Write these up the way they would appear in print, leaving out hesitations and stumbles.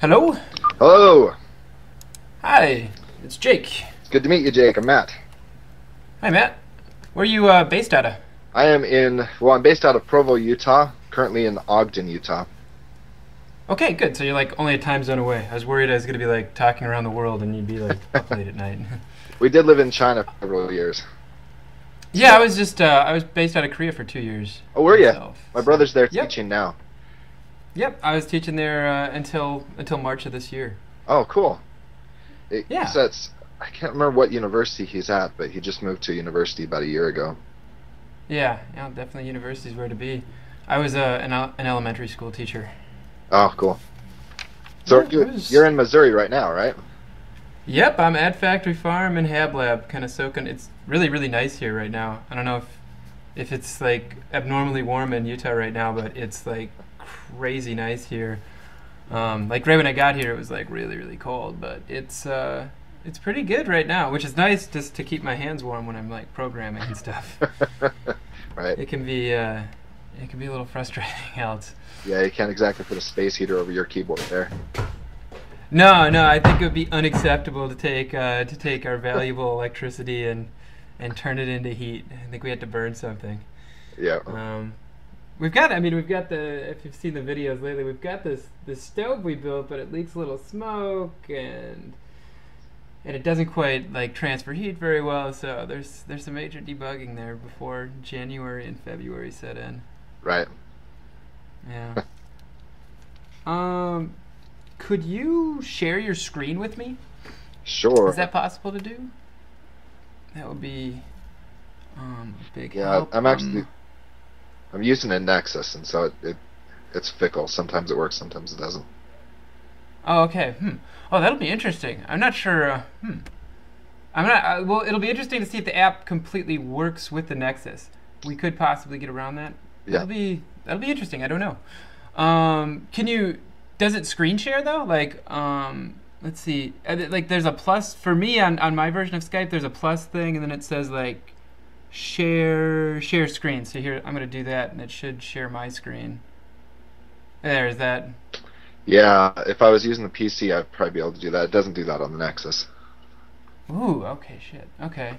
Hello? Hello. Hi, it's Jake. It's good to meet you, Jake. I'm Matt. Hi, Matt. Where are you based out of? I'm based out of Provo, Utah, currently in Ogden, Utah. Okay, good. So you're like only a time zone away. I was worried I was going to be like talking around the world and you'd be like up late at night. We did live in China for several years. Yeah, So, I was based out of Korea for 2 years oh, were you? myself. My So, brother's there yep. teaching now. Yep, I was teaching there until March of this year. Oh, cool. He Yeah. says, I can't remember what university he's at, but he just moved to a university about a year ago. Yeah, yeah, definitely university's where to be. I was an elementary school teacher. Oh, cool. So Yeah, it was. you're in Missouri right now, right? Yep, I'm at Factory Farm and Hab Lab, kind of soaking. It's really, really nice here right now. I don't know if it's like abnormally warm in Utah right now, but it's like crazy nice here. Like right when I got here, it was like really, really cold, but it's pretty good right now, which is nice just to keep my hands warm when I'm like programming and stuff. Right. It can be a little frustrating else. Yeah, you can't exactly put a space heater over your keyboard there. No, no, I think it would be unacceptable to take our valuable electricity and turn it into heat. I think we had to burn something. Yeah. Um, we've got the, if you've seen the videos lately, we've got this stove we built, but it leaks a little smoke and it doesn't quite like transfer heat very well. So there's some major debugging there before January and February set in. Right. Yeah. Um, could you share your screen with me? Sure. Is that possible to do? That would be a big Yeah, help. I'm using a Nexus, and so it's fickle. Sometimes it works, sometimes it doesn't. Oh, okay. Oh, that'll be interesting. I'm not sure. I'm not. Well, it'll be interesting to see if the app completely works with the Nexus. We could possibly get around that. Yeah. That'll be interesting. I don't know. Can you? Does it screen share though? Like, let's see. Like, there's a plus for me on my version of Skype. There's a plus thing, and then it says like share screen. So here I'm gonna do that, and it should share my screen. There's that. Yeah, if I was using the PC, I'd probably be able to do that. It doesn't do that on the Nexus. Ooh, okay, shit. Okay.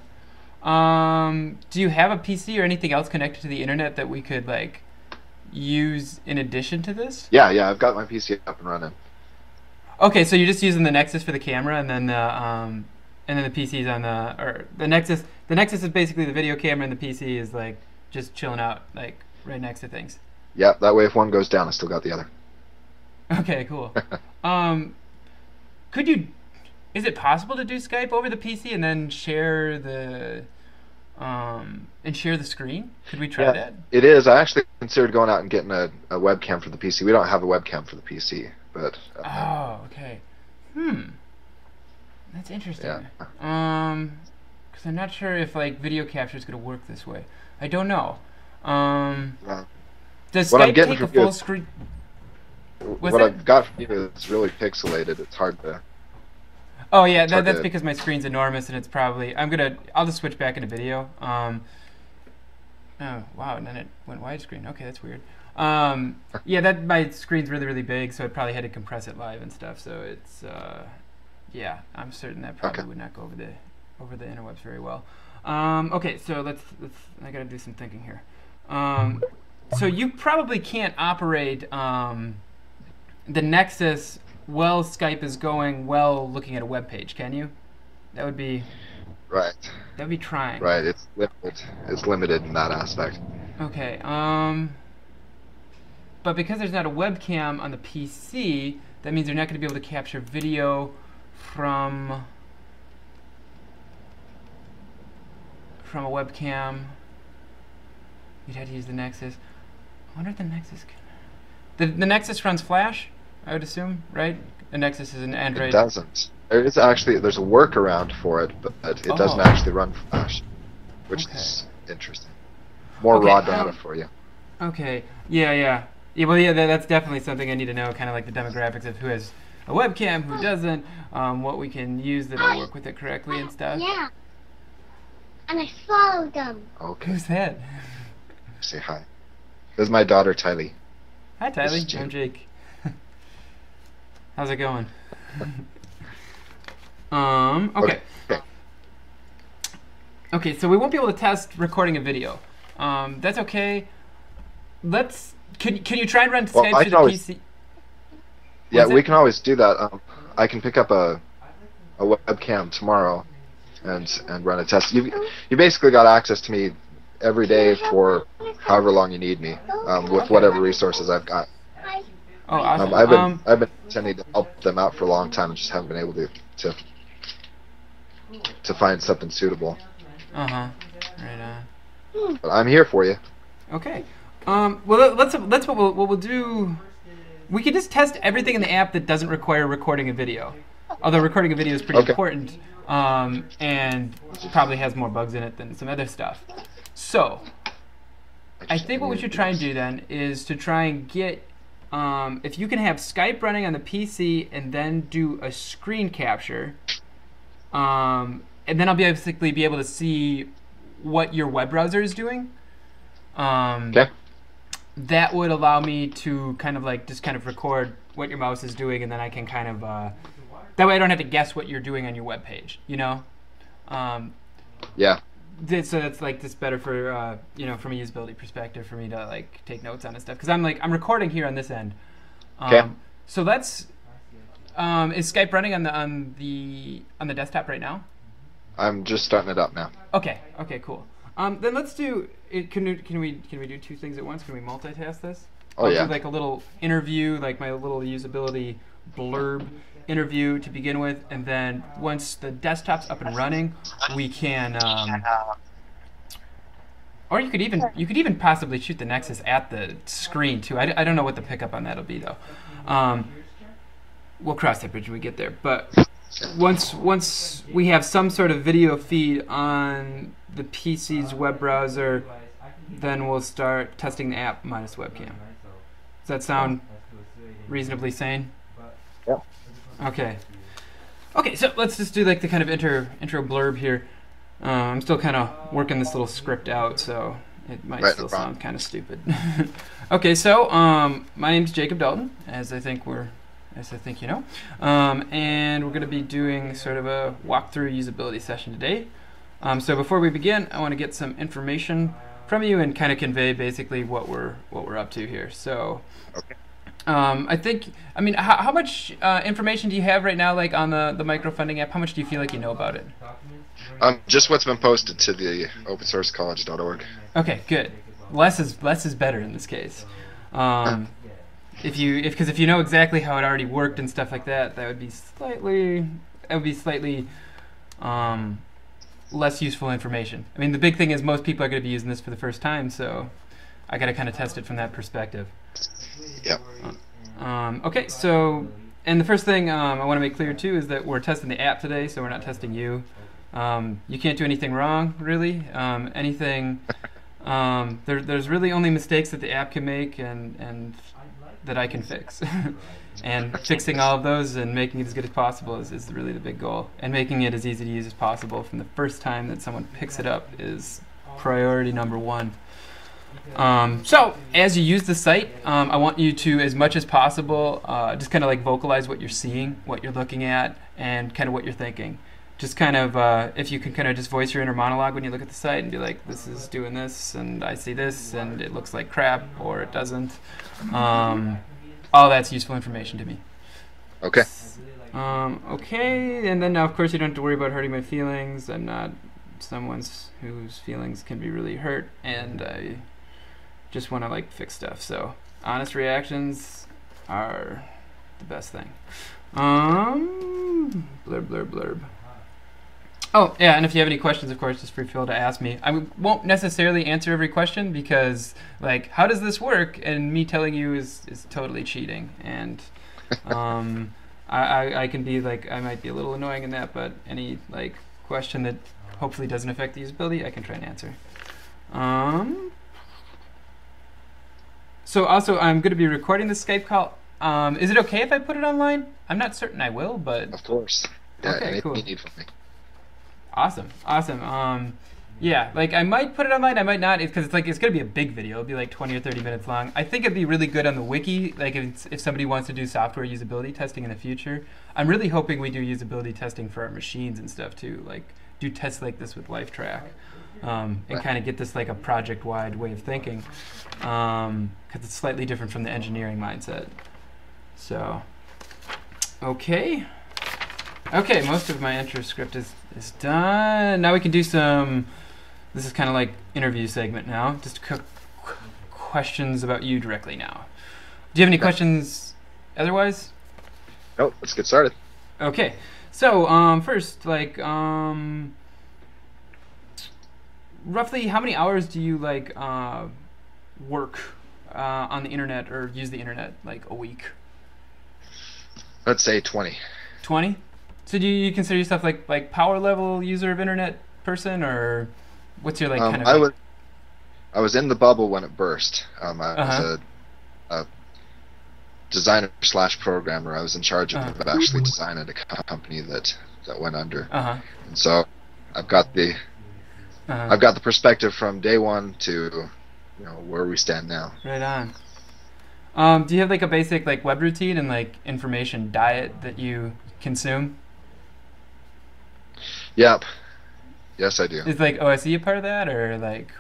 Do you have a PC or anything else connected to the internet that we could like use in addition to this? Yeah, I've got my PC up and running. Okay, so you're just using the Nexus for the camera, and then the PC's on or the Nexus. The Nexus is basically the video camera, and the PC is like just chilling out, like right next to things. Yeah, that way if one goes down, I still got the other. Okay, cool. Um, could you? Is it possible to do Skype over the PC and then share the screen? Could we try Yeah, that? it is. I actually considered going out and getting a webcam for the PC. We don't have a webcam for the PC, but Oh, okay. Hmm. That's yeah. interesting. Because I'm not sure if like video capture is gonna work this way. I don't know. Um, Yeah. does What I'm Skype getting take a from you full is screen? What's what that? I've got from you is really pixelated. It's hard to. Oh yeah, It's hard that's to. because my screen's enormous and it's probably. I'll just switch back into video. Oh wow, and then it went widescreen. Okay, that's weird. Yeah, that my screen's really really big, so it probably had to compress it live and stuff. So it's yeah, I'm certain that probably Okay. would not go over the interwebs very well. Okay, so let's I gotta do some thinking here. So you probably can't operate the Nexus while Skype is going while looking at a web page, can you? That would be Right. trying. Right. It's limited. It's limited in that aspect. Okay. But because there's not a webcam on the PC, that means you're not going to be able to capture video from a webcam. You'd have to use the Nexus. I wonder if the Nexus can. The Nexus runs Flash, I would assume, right? The Nexus is an It Android. doesn't. There's a workaround for it, but it doesn't Oh, actually run Flash, which okay. is interesting. More Okay, raw data for you. Okay. Yeah, yeah. Yeah, well, yeah, that's definitely something I need to know, kind of like the demographics of who has a webcam, who doesn't, what we can use that'll work with it correctly and stuff. Yeah, and I followed them. Okay. Who's that? Say hi. This is my daughter Tylee. Hi, This is Tylee. I'm Jake. How's it going? Okay. Okay, so we won't be able to test recording a video. That's okay. Can you try and run Skype through the PC? Yeah, we can always do that. I can pick up a webcam tomorrow and run a test. You basically got access to me every day for however long you need me, with whatever resources I've got. Oh, awesome. I've been intending to help them out for a long time and just haven't been able to find something suitable. Right on. But I'm here for you. Okay. Well, that's what we'll do. We can just test everything in the app that doesn't require recording a video. Although recording a video is pretty important, and probably has more bugs in it than some other stuff. So, I think what we should try and do then is to try and get, if you can have Skype running on the PC and then do a screen capture, and then I'll basically be able to see what your web browser is doing. Okay. That would allow me to kind of like just kind of record what your mouse is doing, and then I can kind of that way I don't have to guess what you're doing on your web page, you know? Yeah. So that's like just better for you know, from a usability perspective for me to like take notes on this stuff, because I'm recording here on this end. Okay. So let's is Skype running on the desktop right now? I'm just starting it up now. Okay. Okay. Cool. Then let's do it. Can we do two things at once? Can we multitask this? Oh, yeah. Do like a little interview, like my little usability blurb interview to begin with, and then once the desktop's up and running, we can. Or you could even possibly shoot the Nexus at the screen too. I don't know what the pickup on that'll be though. We'll cross that bridge when we get there. But once we have some sort of video feed on the PC's web browser, then we'll start testing the app minus webcam. Does that sound reasonably sane? Yeah. Okay. Okay, so let's just do like the kind of intro blurb here. I'm still kind of working this little script out, so it might still sound kind of stupid. Okay, so my name's Jacob Dalton, as I think you know, and we're going to be doing sort of a walkthrough usability session today. So before we begin, I want to get some information from you and kind of convey basically what we're up to here. So, okay. I mean, how much information do you have right now, like on the microfunding app? How much do you feel like you know about it? Just what's been posted to the opensourcecollege.org. Okay, good. Less is better in this case. If you know exactly how it already worked and stuff like that, that would be slightly less useful information. I mean, the big thing is most people are going to be using this for the first time, so I got to kind of test it from that perspective. Yep. Okay, so, and the first thing I want to make clear too is that we're testing the app today, so we're not testing you. You can't do anything wrong, really. There's really only mistakes that the app can make and that I can fix. And fixing all of those and making it as good as possible is really the big goal. And making it as easy to use as possible from the first time that someone picks it up is priority number one. So as you use the site, I want you to, as much as possible, just kind of like vocalize what you're seeing, what you're looking at, and kind of what you're thinking. Just kind of, if you can kind of just voice your inner monologue when you look at the site and be like, this is doing this, and I see this, and it looks like crap, or it doesn't. All that's useful information to me. Okay. Okay, and then now, of course, you don't have to worry about hurting my feelings. I'm not someone whose feelings can be really hurt, and I just want to like fix stuff. So honest reactions are the best thing. Blurb, blurb, blurb. Oh, yeah, and if you have any questions, of course, just feel free to ask me. I won't necessarily answer every question because, like, how does this work? And me telling you is totally cheating. And I can be, like, I might be a little annoying in that, but any, like, question that hopefully doesn't affect the usability, I can try and answer. So also, I'm going to be recording this Skype call. Is it okay if I put it online? I'm not certain I will, but... Of course. Yeah, okay, anything cool. you need from me. Awesome, awesome. Yeah, like I might put it online, I might not, because it's like it's gonna be a big video. It'll be like 20 or 30 minutes long. I think it'd be really good on the wiki, like if somebody wants to do software usability testing in the future. I'm really hoping we do usability testing for our machines and stuff too, like do tests like this with LifeTrack, and kind of get this like a project-wide way of thinking, because it's slightly different from the engineering mindset. So, okay, most of my intro script is done. Now we can do some. This is kind of like interview segment now. Just questions about you directly now. Do you have any questions otherwise? Nope, let's get started. Okay. So first, like, roughly how many hours do you like work on the internet or use the internet like a week? Let's say 20. 20? So do you consider yourself like power level user of internet person, or what's your like kind of? I was in the bubble when it burst. I was a designer / programmer. I was in charge of actually designing a company that went under. And so I've got the perspective from day one to where we stand now. Right on. Do you have like a basic like web routine and like information diet that you consume? Yep. Yes, I do. Is like OSE a part of that, or like?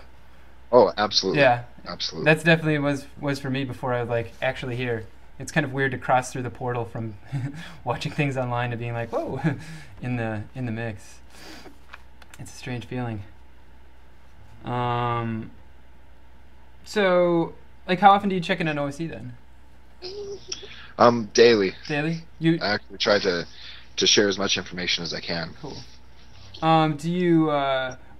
Oh, absolutely. Yeah, absolutely. That's definitely was for me before I was like actually here. It's kind of weird to cross through the portal from watching things online to being like, whoa, in the mix. It's a strange feeling. So, like, how often do you check in on OSE then? Daily. Daily? I actually try to share as much information as I can. Cool. Do you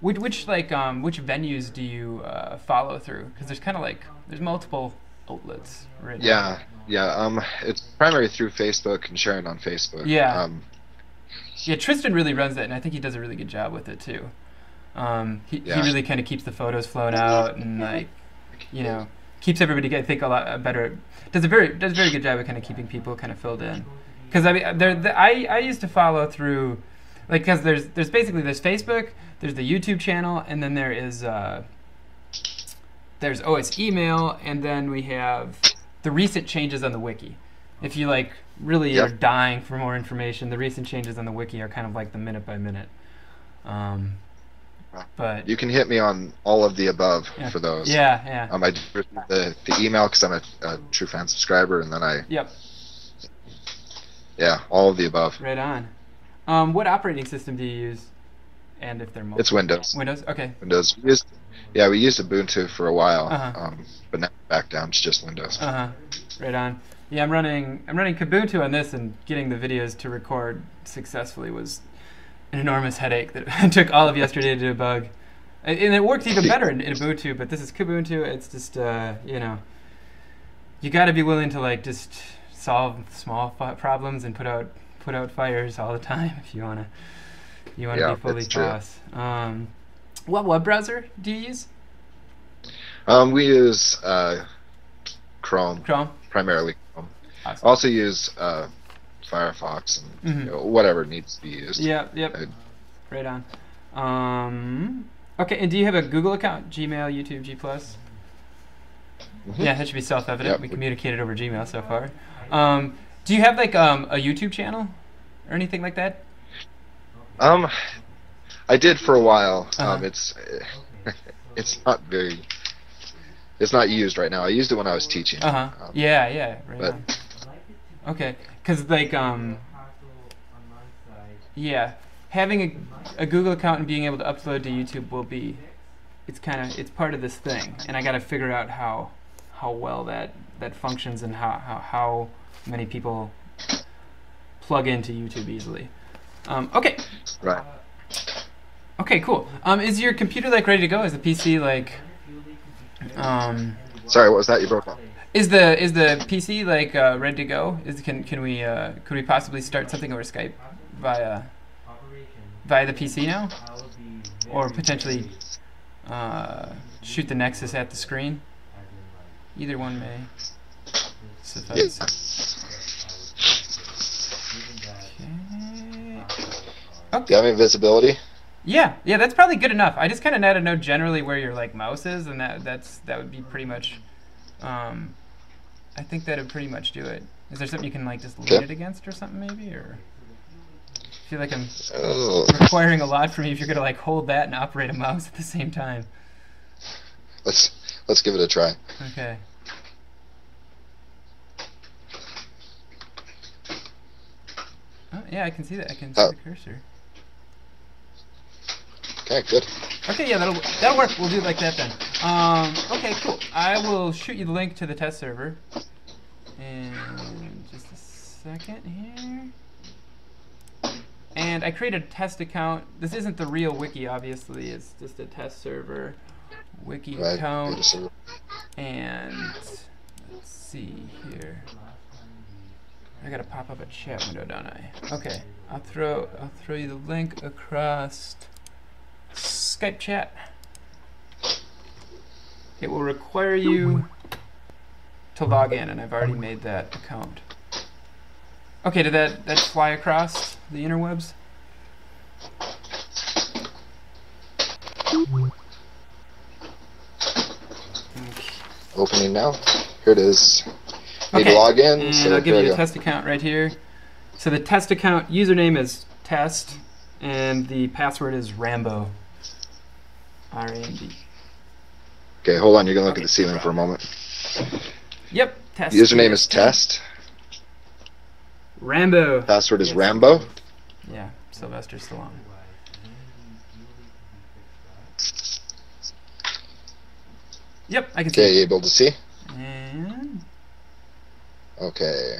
which venues do you follow through? Because there's kind of like there's multiple outlets right now. Yeah. It's primarily through Facebook and sharing on Facebook. Yeah. Yeah, Tristan really runs that, and I think he does a really good job with it too. He really kind of keeps the photos flowing out, and like, keeps everybody, I think, a lot better. Does a very good job of kind of keeping people kind of filled in. Because I mean, I used to follow through, like, because there's Facebook, there's the YouTube channel, and then there's OS email, and then we have the recent changes on the wiki. If you like really are dying for more information, the recent changes on the wiki are kind of like the minute by minute. But you can hit me on all of the above for those. Yeah. I do the email because I'm a true fan subscriber, and then all of the above. Right on. What operating system do you use? And if they're multiple? It's Windows. Windows, okay. Windows. We used Ubuntu for a while, but now back down to just Windows. Right on. Yeah, I'm running Kubuntu on this, and getting the videos to record successfully was an enormous headache that took all of yesterday to debug. And it worked even better in Ubuntu, but this is Kubuntu. It's just you got to be willing to like just solve small problems and put out fires all the time if you wanna be fully FOSS. What web browser do you use? We use Chrome. Primarily Chrome. Awesome. Also use Firefox and whatever needs to be used. Yep. Right on. Okay, and do you have a Google account? Gmail, YouTube, G+? Yeah, that should be self-evident. Yep. We communicated over Gmail so far. Do you have like a YouTube channel or anything like that? I did for a while. It's not used right now. I used it when I was teaching. Right on. Okay, because like having a Google account and being able to upload to YouTube it's part of this thing, and I got to figure out how well that functions and how many people plug into YouTube easily. Okay. Right. Okay, cool. Is your computer like ready to go? Is the PC like? Sorry, what was that? You broke up. Is the PC like ready to go? Could we possibly start something over Skype via the PC now, or potentially shoot the Nexus at the screen? Either one may suffice. Okay. Do you have any visibility? Yeah, that's probably good enough. I just kind of gotta know generally where your like mouse is, and that would be pretty much. I think that would pretty much do it. Is there something you can like just lean it against or something maybe, or? I feel like I'm requiring a lot from you if you're gonna like hold that and operate a mouse at the same time. Let's give it a try. Okay. Oh yeah, I can see that. I can see the cursor. Okay, good. Okay, yeah, that'll work. We'll do it like that then. Okay, cool. I will shoot you the link to the test server in just a second here. And I created a test account. This isn't the real wiki, obviously. It's just a test server wiki account. And let's see here. I gotta pop up a chat window, don't I? Okay, I'll throw you the link across Skype chat. It will require you to log in, and I've already made that account. Okay, did that fly across the interwebs? Opening now. Here it is. Need to log in. And so I'll give you a test account right here. So the test account username is test, and the password is Rambo. R-A-M-B. Okay, hold on. You're gonna look at the ceiling for a moment. Yep. Test. Username is test. Rambo. Password is Rambo. Yeah, Sylvester Stallone. Yep, I can see. Okay, you able to see? And okay.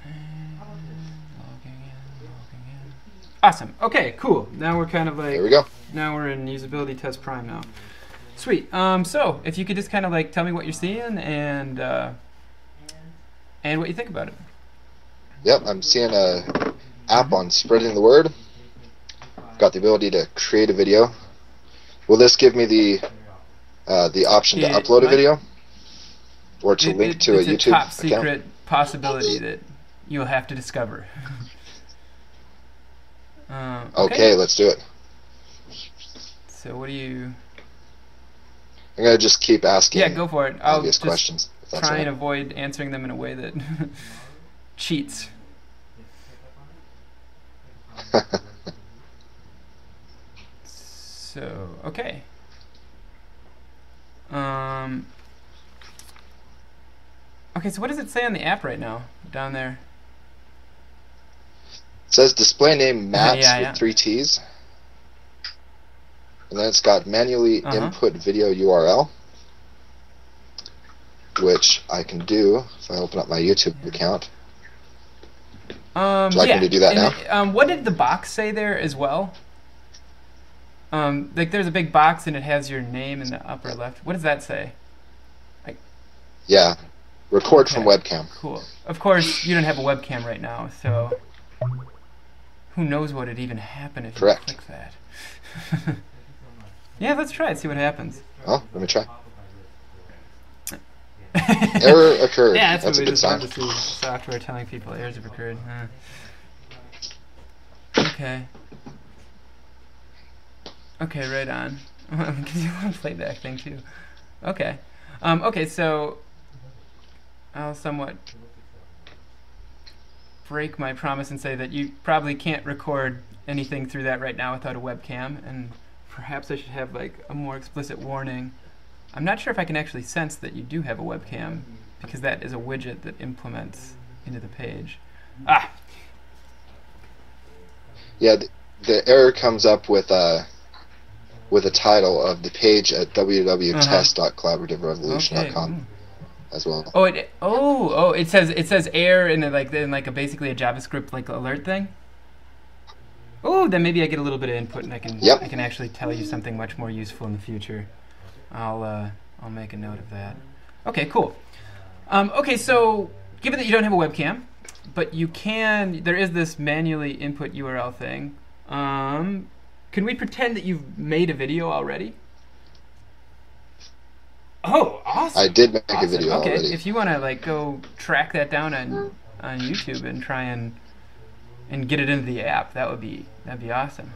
Logging in. Awesome. Okay, cool. Now we're kind of like. There we go. Now we're in usability test prime now. Sweet. So if you could just kind of like tell me what you're seeing and what you think about it. Yep, I'm seeing a app on spreading the word. Got the ability to create a video. Will this give me the option to upload a video, or to link to a YouTube account? It's a top secret possibility that you'll have to discover. Okay, let's do it. So what do you? I'm gonna just keep asking. Yeah, go for it. I'll obvious just questions. try and avoid answering them in a way that cheats. So okay. Okay, so what does it say on the app right now down there? It says display name Maps Yeah. with 3 T's. And then it's got manually input video URL, which I can do if I open up my YouTube account. Would you like me to do that now? What did the box say there as well? Like there's a big box and it has your name in the upper left. What does that say? Yeah, record from webcam. Cool. Of course, you don't have a webcam right now, so who knows what would even happen if you click that. Yeah, let's try it, see what happens. Oh, let me try. Error occurred. Yeah, that's a what we good just sign. love to see. Software telling people errors have occurred. Okay. Okay, right on. Gives you a little playback thing too. Okay. Okay, so I'll somewhat break my promise and say that you probably can't record anything through that right now without a webcam, and perhaps I should have like a more explicit warning. I'm not sure if I can actually sense that you do have a webcam, because that is a widget that implements into the page. Ah! Yeah, the error comes up with a title of the page at www.test.collaborativerevolution.com as well. Oh, it says error in a basically a JavaScript like alert thing. Oh, then maybe I get a little bit of input and I can actually tell you something much more useful in the future. I'll make a note of that. Okay, cool. Okay, so given that you don't have a webcam, but you can, there is this manually input URL thing. Can we pretend that you've made a video already? Oh, awesome! I did make a video already. Okay, if you want to like go track that down on YouTube and try and and get it into the app. That'd be awesome.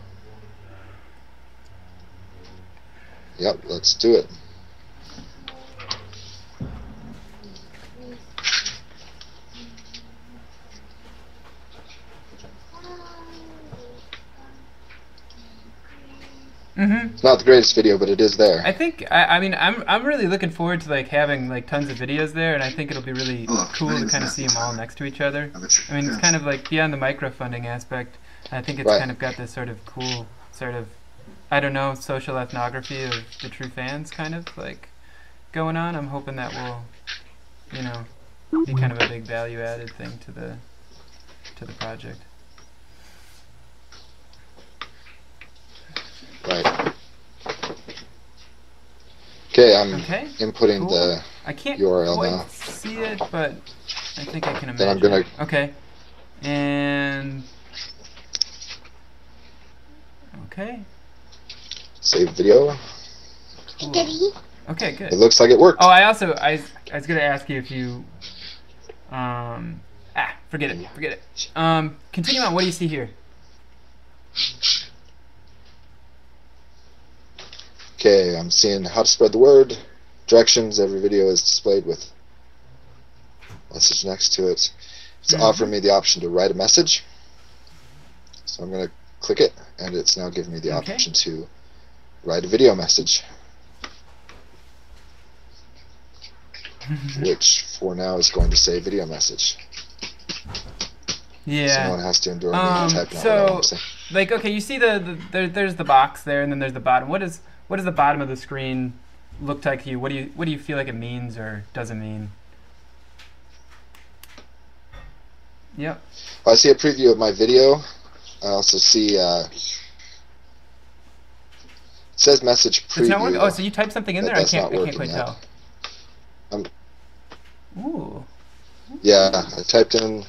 Yep, let's do it. It's not the greatest video, but it is there. I think I mean I'm really looking forward to like having like tons of videos there, and I think it'll be really cool to kind of see them all next to each other. I mean, it's kind of like beyond the microfunding aspect. I think it's kind of got this sort of cool sort of, I don't know, social ethnography of the true fans kind of like going on. I'm hoping that will, you know, be kind of a big value added thing to the project. Right. Okay, I'm inputting the I can't URL quite now. see it, but I think I can imagine. Then I'm gonna. Okay. And. Okay. Save video. Cool. Okay, good. It looks like it worked. Oh, I was gonna ask you if you. Forget it. Continue on. What do you see here? Okay, I'm seeing how to spread the word, directions. Every video is displayed with message next to it. It's offering me the option to write a message. So I'm going to click it, and it's now giving me the option to write a video message. Which, for now, is going to say video message. Yeah. So no one has to endure me typing out what I want to say. Like, okay, you see there's the box there, and then there's the bottom. What does the bottom of the screen look like to you? What do you feel like it means or doesn't mean? Yep. Well, I see a preview of my video. I also see it says message preview. It's not working. Oh, so you typed something in there? I can't quite tell. Ooh. Yeah, I typed in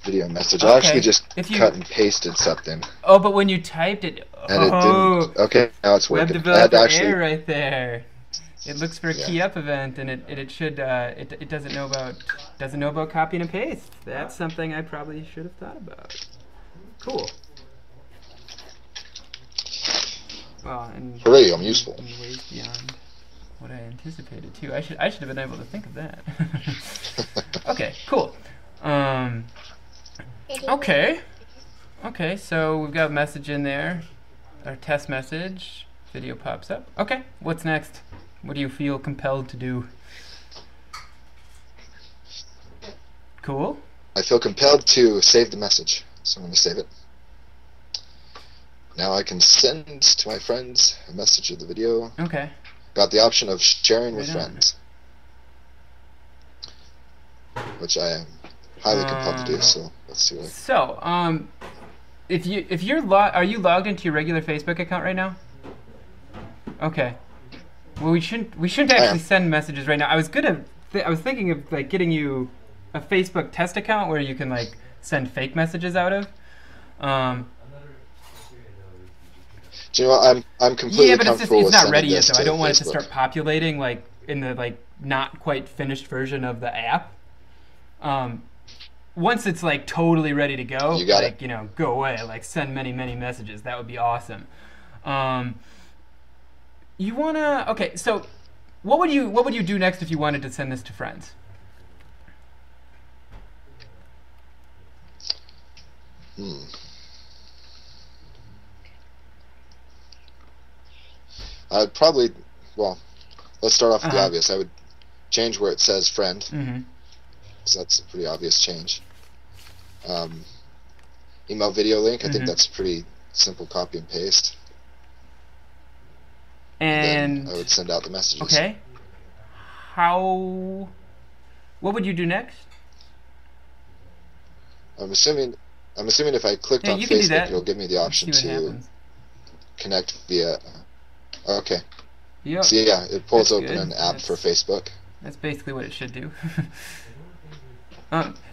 video message. I actually just cut and pasted something. Oh, but when you typed it, and it didn't. Okay, now it's working. Web developer error right there. It looks for a key up event, and it should it doesn't know about copy and paste. That's something I probably should have thought about. Cool. Well, and hooray, I'm useful. In ways beyond what I anticipated too. I should have been able to think of that. Okay, cool. Okay, so we've got a message in there. Our test message. Video pops up. Okay, what's next? What do you feel compelled to do? Cool. I feel compelled to save the message, so I'm going to save it. Now I can send to my friends a message of the video. Okay. Got the option of sharing with friends, which I am highly compelled to do. So let's see what. So, are you logged into your regular Facebook account right now? Okay. Well, we shouldn't actually send messages right now. I was thinking of like getting you a Facebook test account where you can like send fake messages out of. Do you know what? I'm completely comfortable with it's not ready yet, so I don't want it to start populating like in the like not quite finished version of the app. Once it's like totally ready to go, go away, like send many messages. That would be awesome. You wanna so what would you do next if you wanted to send this to friends? I'd probably, let's start off with the obvious. I would change where it says friend, because that's a pretty obvious change. Email video link, I think that's pretty simple copy and paste. And then I would send out the messages. Okay. What would you do next? I'm assuming if I clicked on Facebook, it'll give me the option to connect via. Okay. Yep. So yeah, it pulls open an app for Facebook. That's basically what it should do.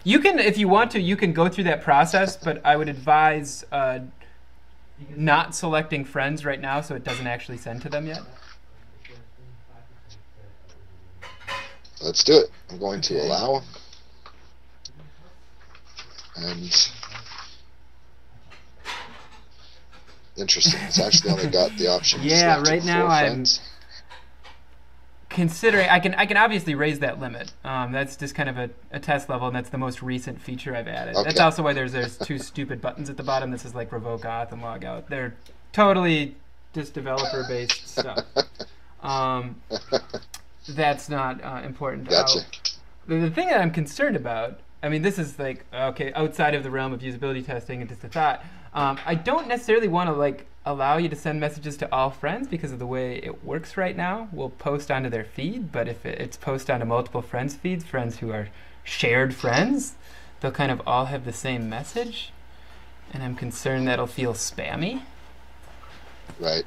You can, if you want to, you can go through that process, but I would advise not selecting friends right now so it doesn't actually send to them yet. Let's do it. I'm going to allow. And Interesting. It's actually only got the option. Yeah, right now I'm friends. considering. I can obviously raise that limit. That's just kind of a test level, and that's the most recent feature I've added. Okay. That's also why there's two stupid buttons at the bottom. This is like revoke auth and log out. They're totally just developer-based stuff. That's not important. Gotcha. The thing that I'm concerned about, I mean, this is like, okay, outside of the realm of usability testing and just a thought. I don't necessarily want to like allow you to send messages to all friends because of the way it works right now. We'll post onto their feed, but if it's post onto multiple friends' feeds, friends who are shared friends, they'll kind of all have the same message. And I'm concerned that'll feel spammy. Right.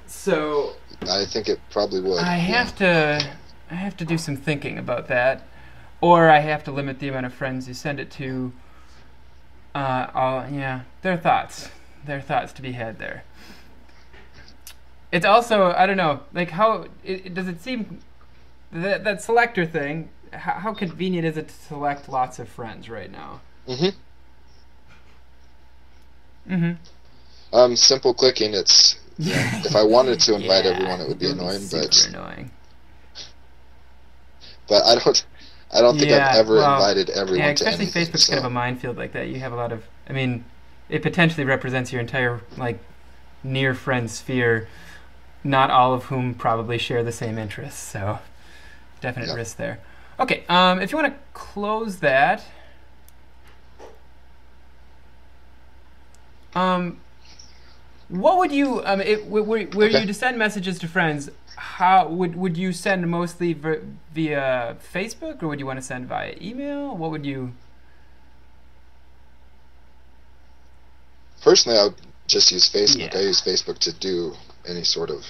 So I think it probably would. I have to do some thinking about that, or I have to limit the amount of friends you send it to. There are thoughts to be had there. It's also, I don't know, like how does it seem that selector thing? How convenient is it to select lots of friends right now? Simple clicking. It's if I wanted to invite everyone, it would be annoying, but annoying. But I don't think I've ever invited everyone to anything. Yeah, especially Facebook's kind of a minefield like that. You have a lot of, I mean, it potentially represents your entire like near friend sphere, not all of whom probably share the same interests. So definite risk there. Okay, if you want to close that. What would you, were you to send messages to friends, how would you send mostly via Facebook, or would you want to send via email? What would you? Personally, I would just use Facebook. Yeah. I use Facebook to do any sort of,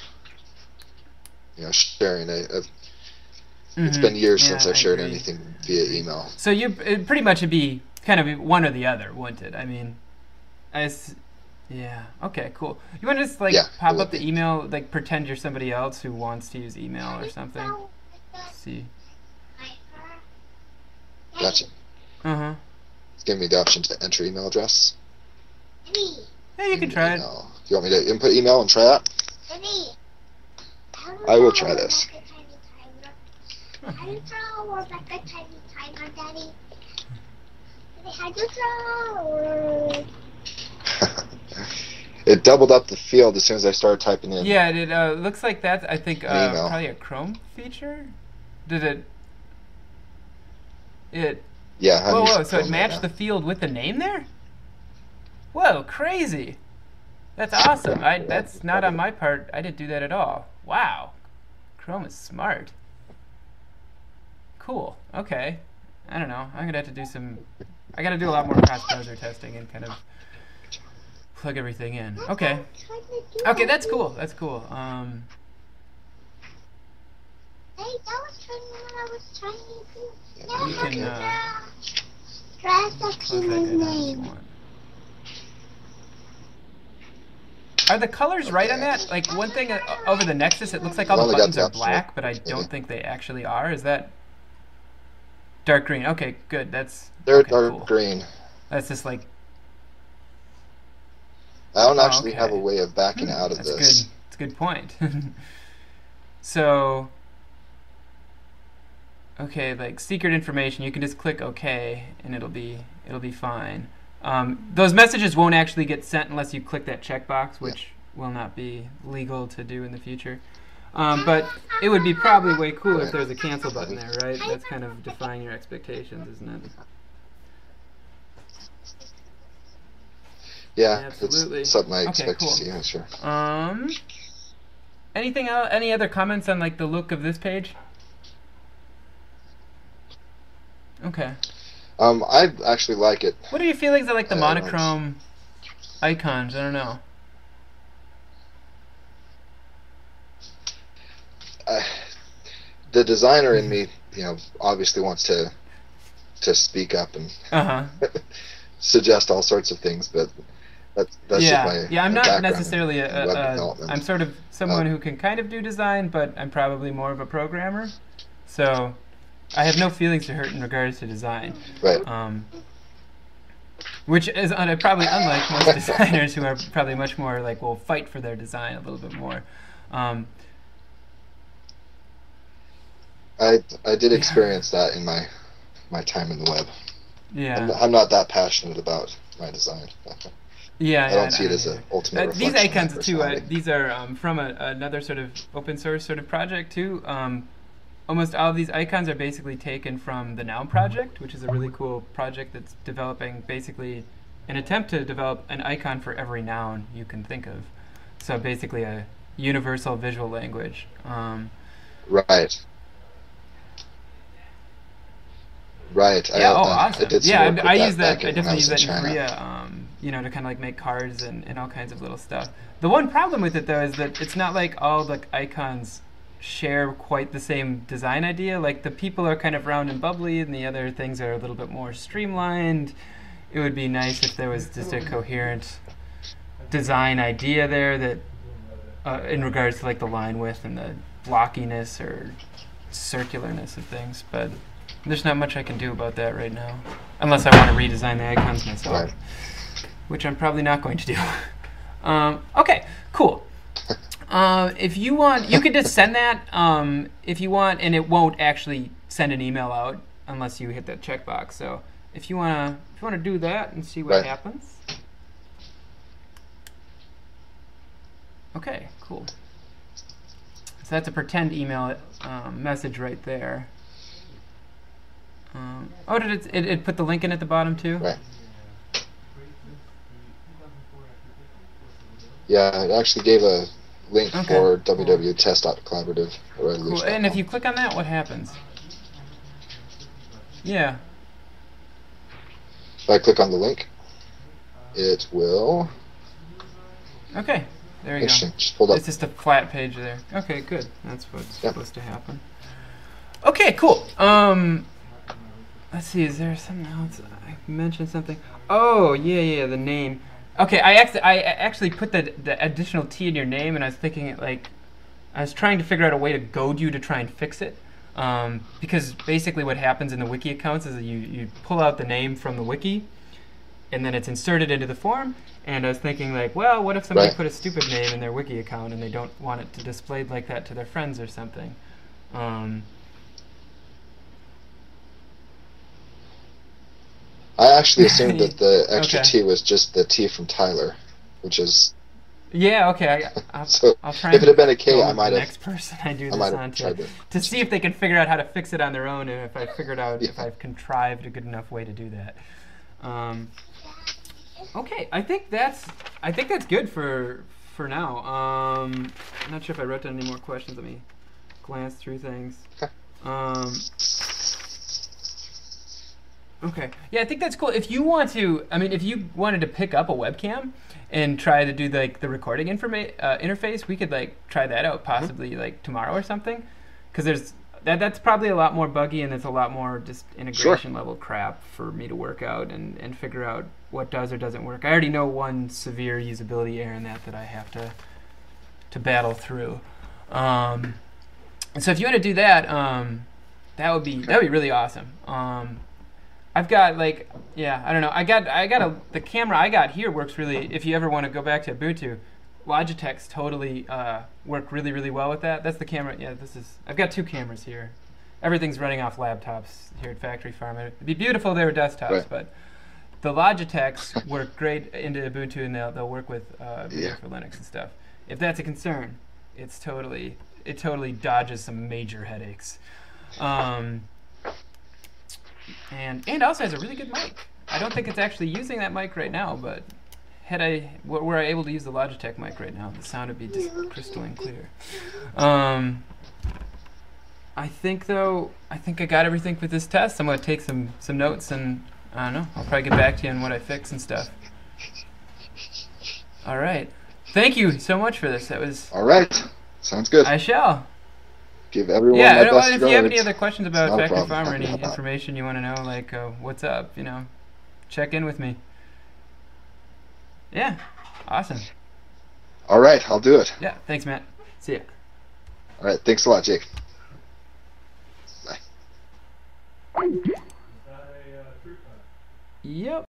sharing. It's been years since I've shared anything via email. So it pretty much would be kind of one or the other, wouldn't it? I mean, yeah. Okay. Cool. You want to just like pop up the email, like pretend you're somebody else who wants to use email or something. Let's see. Gotcha. It's giving me the option to enter email address. Yeah, you can try it. You want me to input email and try that? I will try this. It doubled up the field as soon as I started typing in. Yeah, it looks like that's, I think, probably a Chrome feature. Did it? Yeah. Whoa! So it matched the field with the name there? Whoa! Crazy. That's awesome. That's not on my part. I didn't do that at all. Wow. Chrome is smart. Cool. Okay. I don't know. I'm gonna have to do some. I gotta do a lot more cross-browser testing and kind of plug everything in. Okay. Okay, that's cool. That's cool. Hey, that was trying what I was trying to do. You can Dress up name. Are the colors right on that? Like one thing over the Nexus, it looks like all the buttons are black, but I don't think they actually are. Is that dark green? Okay, good. They're okay, dark cool. green. That's just like. I don't actually have a way of backing out of this. Good. That's a good point. So, okay, like secret information, you can just click OK, and it'll be fine. Those messages won't actually get sent unless you click that checkbox, which will not be legal to do in the future. But it would be probably way cooler if there was a cancel button there, right? That's kind of defying your expectations, isn't it? Yeah, absolutely. It's something I expect to see, sure. Anything else? Any other comments on like the look of this page? Okay. I actually like it. What are your feelings on like the monochrome icons? I don't know. The designer in me, obviously wants to speak up and suggest all sorts of things, but that's just my I'm not background necessarily in web development. I'm sort of someone who can kind of do design, but I'm probably more of a programmer. So I have no feelings to hurt in regards to design. Right. Which is probably unlike most designers who are probably much more like will fight for their design a little bit more. I did experience that in my time in the web. Yeah. I'm not that passionate about my design. Yeah, I don't see it as an ultimate reflection. These icons of my too. personality. These are from another sort of open source sort of project too. Almost all of these icons are basically taken from the Noun project, which is a really cool project that's developing basically an attempt to develop an icon for every noun you can think of. So basically a universal visual language. Right. Right. Yeah. Awesome. I did some Yeah, work with I use that. back I when definitely was use that in China. Korea. To kind of like make cards and all kinds of little stuff. The one problem with it though is that it's not like all the icons share quite the same design idea. Like the people are kind of round and bubbly, and the other things are a little bit more streamlined. It would be nice if there was just a coherent design idea there that, in regards to like the line width and the blockiness or circularness of things. But there's not much I can do about that right now, unless I want to redesign the icons myself, Right. which I'm probably not going to do. Okay, cool. If you want, you could just send that if you want, and it won't actually send an email out unless you hit that checkbox. So if you wanna do that and see what Right. happens. Okay, cool. So that's a pretend email message right there. Oh, did it put the link in at the bottom too? Right. Yeah, it actually gave a link for www.test.collaborative. Cool. And if you click on that, what happens? Yeah. If I click on the link, it will. Okay. There you go. Interesting. Just pulled up. It's just a flat page there. Okay, good. That's what's supposed to happen. Okay, cool. Let's see. Is there something else? I mentioned something. Oh, yeah, the name. Okay, I actually put the additional T in your name, and I was thinking I was trying to figure out a way to goad you to try and fix it. Because basically what happens in the wiki accounts is that you pull out the name from the wiki, and then it's inserted into the form. And I was thinking well, what if somebody put a stupid name in their wiki account and they don't want it to displayed like that to their friends or something? I actually assumed that the extra Okay. T was just the T from Tyler, which is. Yeah, okay. So I'll try if it had been a go K, I with might the have. next person I do this might have on tried to see if they can figure out how to fix it on their own, and if I figured out Yeah. if I've contrived a good enough way to do that. Okay, I think that's good for now. I'm not sure if I wrote down any more questions. Let me glance through things. Okay. Yeah, I think that's cool. If you want to, if you wanted to pick up a webcam and try to do the recording interface, we could try that out possibly tomorrow or something, because that's probably a lot more buggy, and it's a lot more just integration level crap for me to work out and figure out what does or doesn't work. I already know one severe usability error in that I have to battle through. And so if you want to do that, that would be really awesome. I've got I don't know. The camera I got here works really. If you ever want to go back to Ubuntu, Logitech's totally work really, really well with that. That's the camera. Yeah, I've got two cameras here. Everything's running off laptops here at Factory Farm. It'd be beautiful if they were desktops, but the Logitechs work great into Ubuntu, and they'll work with video for Linux and stuff. If that's a concern, it totally dodges some major headaches. And also has a really good mic. I don't think it's actually using that mic right now, but were I able to use the Logitech mic right now, the sound would be just crystalline clear. I think I got everything for this test. I'm going to take some notes, and I don't know, I'll probably get back to you on what I fix and stuff. All right. Thank you so much for this. That was... All right. Sounds good. I shall. Give everyone my best if you have any regards. other questions about Not a Factory problem. Farm or any Happy to help out. information you want to know, what's up, check in with me. Yeah, awesome. All right, I'll do it. Yeah, thanks, Matt. See ya. All right, thanks a lot, Jake. Bye. Yep.